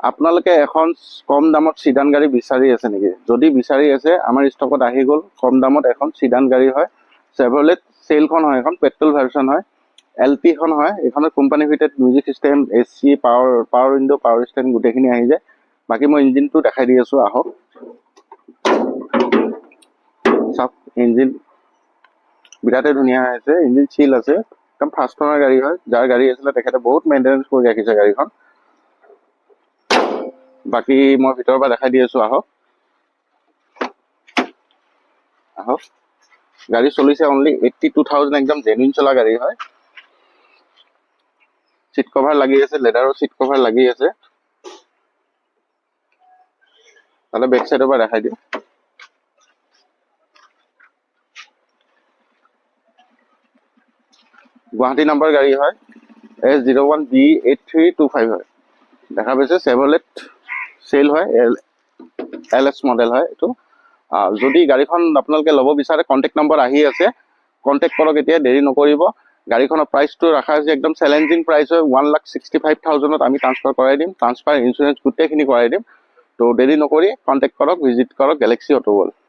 আপোনালোকে এখন কম দামত সিডান গাড়ী বিচাৰি আছে নেকি? যদি বিচাৰি আছে, আমাৰ ষ্টকত আহি গ'ল কম দামত এখন সিডান গাড়ী হয়। চেভৰলেট চেইলখন হয়, এখন পেট্ৰল ভাৰ্চন হয়। LP খন হয়, এইখনত company fitted music system, AC, power window, power stand গোটেইখিনি আহি যায়। বাকী মই ইঞ্জিনটো দেখাই দি আছোঁ, আহক চাওক। ইঞ্জিন বিৰাটেই ধুনীয়া হৈ আছে, ইঞ্জিন চিল আছে, একদম ফাৰ্ষ্ট অনাৰ গাড়ী হয়। যাৰ গাড়ী আছিলে তেখেতে বহুত মেইনটেনেঞ্চ কৰি ৰাখিছে গাড়ীখন। বাকী মই ভিতৰৰ পৰা দেখাই দি আছোঁ, আহক আহক। গাড়ী চলিছে অনলি 82,000, একদম জেনুইন চলা গাড়ী হয়। চিট কভাৰ লাগি আছে, লেডাৰৰ চিট কভাৰ লাগি আছে। তাহলে বেক সাইডৰ পৰা দেখাই দিওঁ। গুৱাহাটী নাম্বাৰ গাড়ী হয়, S01B8325 হয়। দেখা পাইছে চেভৰলেট চেইল হয়, LS মডেল হয় এইটো। যদি গাড়ীখন আপোনালোকে ল'ব বিচাৰে, কণ্টেক্ট নম্বৰ আহি আছে, কণ্টেক্ট কৰক এতিয়া, দেৰি নকৰিব। গাড়ীখনৰ প্ৰাইচটো ৰখা হৈছে একদম চেলেঞ্জিং প্ৰাইচ হয়। 1,65,000 আমি ট্ৰান্সফাৰ কৰাই দিম, ট্ৰান্সফাৰ ইঞ্চুৰেঞ্চ গোটেইখিনি কৰাই দিম। তো দেৰি নকৰি কণ্টেক্ট কৰক, ভিজিট কৰক গেলেক্সি অটো ৱৰ্ল্ড।